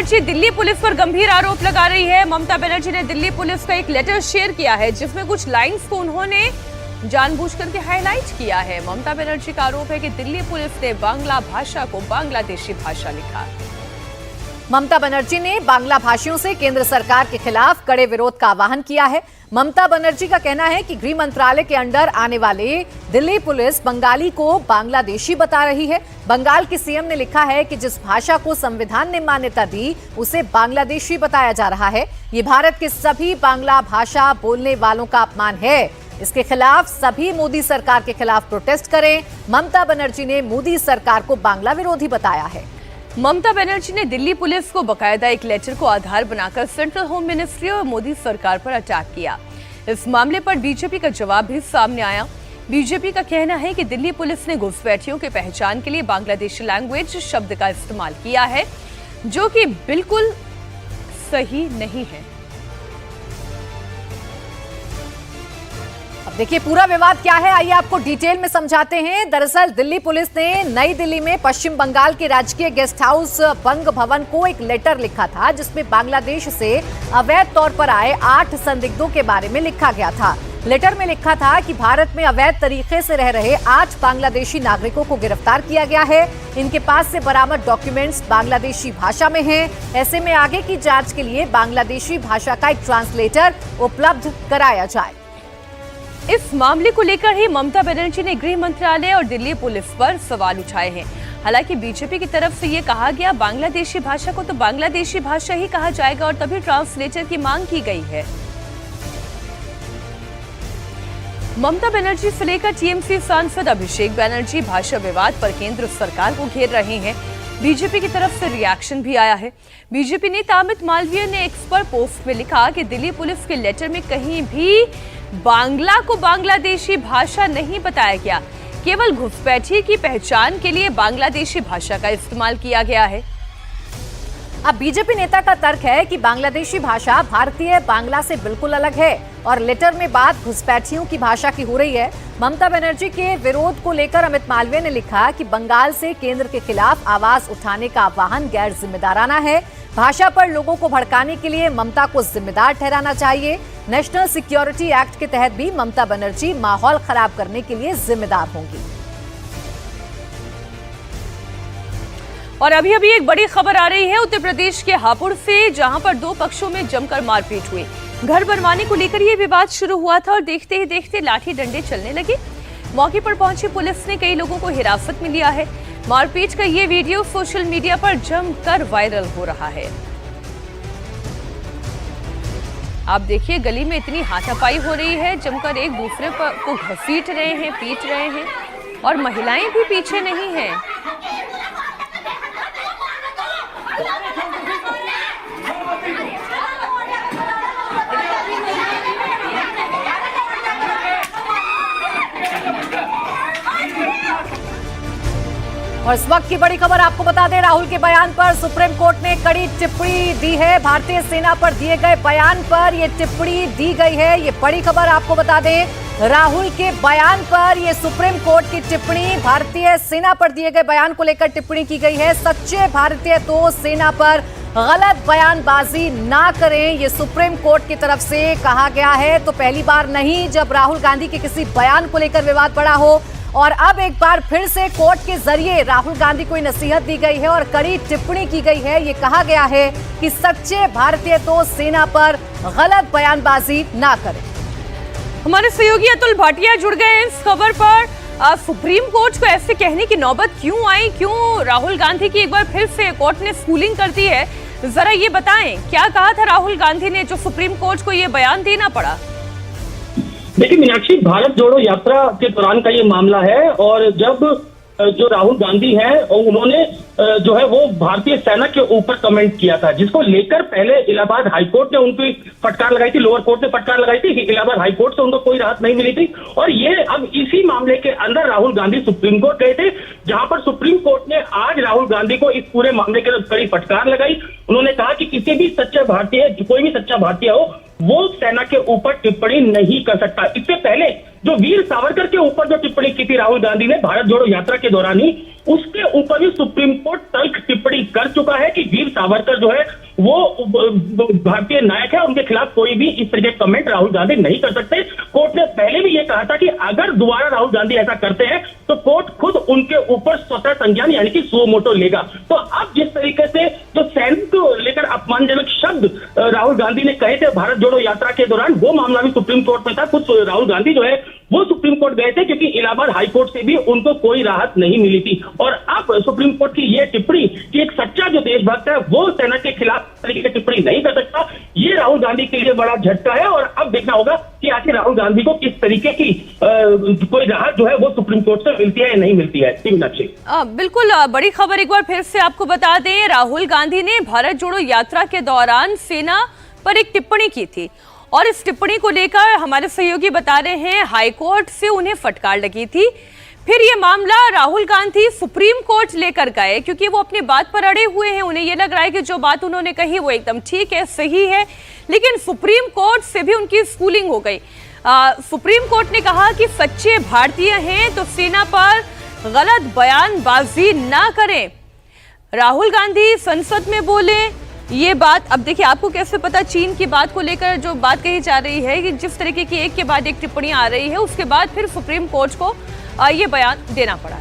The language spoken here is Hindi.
बनर्जी दिल्ली पुलिस पर गंभीर आरोप लगा रही है। ममता बनर्जी ने दिल्ली पुलिस का एक लेटर शेयर किया है जिसमें कुछ लाइंस को उन्होंने जानबूझकर के हाईलाइट किया है। ममता बनर्जी का आरोप है कि दिल्ली पुलिस ने बांग्ला भाषा को बांग्लादेशी भाषा लिखा। ममता बनर्जी ने बांग्ला भाषियों से केंद्र सरकार के खिलाफ कड़े विरोध का आह्वान किया है। ममता बनर्जी का कहना है कि गृह मंत्रालय के अंडर आने वाले दिल्ली पुलिस बंगाली को बांग्लादेशी बता रही है। बंगाल के सीएम ने लिखा है कि जिस भाषा को संविधान ने मान्यता दी उसे बांग्लादेशी बताया जा रहा है। ये भारत के सभी बांग्ला भाषा बोलने वालों का अपमान है। इसके खिलाफ सभी मोदी सरकार के खिलाफ प्रोटेस्ट करें। ममता बनर्जी ने मोदी सरकार को बांग्ला विरोधी बताया है। ममता बनर्जी ने दिल्ली पुलिस को बकायदा एक लेटर को आधार बनाकर सेंट्रल होम मिनिस्ट्री और मोदी सरकार पर अटैक किया। इस मामले पर बीजेपी का जवाब भी सामने आया। बीजेपी का कहना है कि दिल्ली पुलिस ने घुसपैठियों की पहचान के लिए बांग्लादेशी लैंग्वेज शब्द का इस्तेमाल किया है, जो कि बिल्कुल सही नहीं है। अब देखिए पूरा विवाद क्या है, आइए आपको डिटेल में समझाते हैं। दरअसल दिल्ली पुलिस ने नई दिल्ली में पश्चिम बंगाल के राजकीय गेस्ट हाउस बंग भवन को एक लेटर लिखा था जिसमें बांग्लादेश से अवैध तौर पर आए 8 संदिग्धों के बारे में लिखा गया था। लेटर में लिखा था कि भारत में अवैध तरीके से रह रहे 8 बांग्लादेशी नागरिकों को गिरफ्तार किया गया है। इनके पास से बरामद डॉक्यूमेंट्स बांग्लादेशी भाषा में हैं। ऐसे में आगे की जांच के लिए बांग्लादेशी भाषा का एक ट्रांसलेटर उपलब्ध कराया जाए। इस मामले को लेकर ही ममता बनर्जी ने गृह मंत्रालय और दिल्ली पुलिस पर सवाल उठाए हैं। हालांकि बीजेपी की तरफ से ये कहा गया बांग्लादेशी भाषा को तो बांग्लादेशी भाषा ही कहा जाएगा और तभी ट्रांसलेटर की मांग की गई है। ममता बनर्जी से लेकर टीएमसी सांसद अभिषेक बनर्जी भाषा विवाद पर केंद्र सरकार को घेर रहे हैं। बीजेपी की तरफ से रिएक्शन भी आया है। बीजेपी नेता अमित मालवीय ने एक्स पर पोस्ट में लिखा कि दिल्ली पुलिस के लेटर में कहीं भी बांग्ला को बांग्लादेशी भाषा नहीं बताया गया, केवल घुसपैठिए की पहचान के लिए बांग्लादेशी भाषा का इस्तेमाल किया गया है। अब बीजेपी नेता का तर्क है कि बांग्लादेशी भाषा भारतीय बांग्ला से बिल्कुल अलग है और लेटर में बात घुसपैठियों की भाषा की हो रही है। ममता बनर्जी के विरोध को लेकर अमित मालवीय ने लिखा कि बंगाल से केंद्र के खिलाफ आवाज उठाने का आह्वान गैर जिम्मेदाराना है। भाषा पर लोगों को भड़काने के लिए ममता को जिम्मेदार ठहराना चाहिए। नेशनल सिक्योरिटी एक्ट के तहत भी ममता बनर्जी माहौल खराब करने के लिए जिम्मेदार होंगी। और अभी अभी एक बड़ी खबर आ रही है उत्तर प्रदेश के हापुड़ से, जहां पर 2 पक्षों में जमकर मारपीट हुई। घर बनवाने को लेकर यह विवाद शुरू हुआ था और देखते ही देखते लाठी डंडे चलने लगे। मौके पर पहुंची पुलिस ने कई लोगों को हिरासत में लिया है। मारपीट का ये वीडियो सोशल मीडिया पर जमकर वायरल हो रहा है। आप देखिए गली में इतनी हाथापाई हो रही है, जमकर एक दूसरे को घसीट रहे हैं, पीट रहे हैं और महिलाएं भी पीछे नहीं हैं। और इस वक्त की बड़ी खबर आपको बता दें, राहुल के बयान पर सुप्रीम कोर्ट ने कड़ी टिप्पणी दी है। भारतीय सेना पर दिए गए बयान पर यह टिप्पणी दी गई है। ये बड़ी खबर आपको बता दें, राहुल के बयान पर यह सुप्रीम कोर्ट की टिप्पणी, भारतीय सेना पर दिए गए बयान को लेकर टिप्पणी की गई है। सच्चे भारतीय तो सेना पर गलत बयानबाजी ना करें, ये सुप्रीम कोर्ट की तरफ से कहा गया है। तो पहली बार नहीं जब राहुल गांधी के किसी बयान को लेकर विवाद बढ़ा हो, और अब एक बार फिर से कोर्ट के जरिए राहुल गांधी को नसीहत दी गई है और कड़ी टिप्पणी की गई है। ये कहा गया है कि सच्चे भारतीय तो सेना पर गलत बयानबाजी ना करें। हमारे सहयोगी अतुल भाटिया जुड़ गए हैं इस खबर पर। सुप्रीम कोर्ट को ऐसे कहने की नौबत क्यों आई, क्यों राहुल गांधी की एक बार फिर से कोर्ट ने स्कूलिंग कर दी है, जरा ये बताएं क्या कहा था राहुल गांधी ने जो सुप्रीम कोर्ट को ये बयान देना पड़ा। देखिए मीनाक्षी, भारत जोड़ो यात्रा के दौरान का ये मामला है और जब जो राहुल गांधी हैं उन्होंने जो है वो भारतीय सेना के ऊपर कमेंट किया था, जिसको लेकर पहले इलाहाबाद हाईकोर्ट ने उनकी फटकार लगाई थी, लोअर कोर्ट ने फटकार लगाई थी, इलाहाबाद हाईकोर्ट से उनको कोई राहत नहीं मिली थी। और ये अब इसी मामले के अंदर राहुल गांधी सुप्रीम कोर्ट गए थे, जहां पर सुप्रीम कोर्ट ने आज राहुल गांधी को इस पूरे मामले के अंदर कड़ी फटकार लगाई। उन्होंने कहा कि किसी भी सच्चे भारतीय, कोई भी सच्चा भारतीय हो, वो सेना के ऊपर टिप्पणी नहीं कर सकता। इससे पहले जो वीर सावरकर के ऊपर जो टिप्पणी की थी राहुल गांधी ने भारत जोड़ो यात्रा के दौरान ही, उसके ऊपर भी सुप्रीम कोर्ट तल्ख टिप्पणी टिप्पणी कर चुका है कि वीर सावरकर जो है वो भारतीय नायक है, उनके खिलाफ कोई भी इस तरह के कमेंट राहुल गांधी नहीं कर सकते। कोर्ट ने पहले भी ये कहा था कि अगर दोबारा राहुल गांधी ऐसा करते हैं तो कोर्ट खुद उनके ऊपर स्वतः संज्ञान यानी कि सुओ मोटो लेगा। तो अब जिस तरीके से जो सैनिक को लेकर अपमानजनक शब्द राहुल गांधी ने कहे थे भारत जोड़ो यात्रा के दौरान, वो मामला भी सुप्रीम कोर्ट में था। कुछ राहुल गांधी जो है वो सुप्रीम कोर्ट गए थे क्योंकि इलाहाबाद हाई कोर्ट से भी उनको कोई राहत नहीं मिली थी। और अब सुप्रीम कोर्ट की ये टिप्पणी कि एक सच्चा जो देशभक्त है वो सेना के खिलाफ तरीके की टिप्पणी नहीं कर सकता, ये राहुल गांधी के लिए बड़ा झटका है। और अब देखना होगा कि आखिर राहुल गांधी को किस तरीके की कोई राहत जो है वो सुप्रीम कोर्ट से मिलती है या नहीं मिलती है। मीनाक्षी बिल्कुल बड़ी खबर एक बार फिर से आपको बता दें, राहुल गांधी ने भारत जोड़ो यात्रा के दौरान सेना पर एक टिप्पणी की थी और इस टिप्पणी को लेकर हमारे सहयोगी बता रहे हैं हाईकोर्ट से उन्हें फटकार लगी थी। फिर ये मामला राहुल गांधी सुप्रीम कोर्ट लेकर गए क्योंकि वो अपनी बात पर अड़े हुए हैं। उन्हें ये लग रहा है कि जो बात उन्होंने कही वो एकदम ठीक है, सही है, लेकिन सुप्रीम कोर्ट से भी उनकी स्कूलिंग हो गई। सुप्रीम कोर्ट ने कहा कि सच्चे भारतीय हैं तो सेना पर गलत बयानबाजी ना करें। राहुल गांधी संसद में बोले ये बात। अब देखिए आपको कैसे पता चीन की बात को लेकर जो बात कही जा रही है कि जिस तरीके की एक के बाद एक टिप्पणी आ रही है उसके बाद फिर सुप्रीम कोर्ट को ये बयान देना पड़ा है।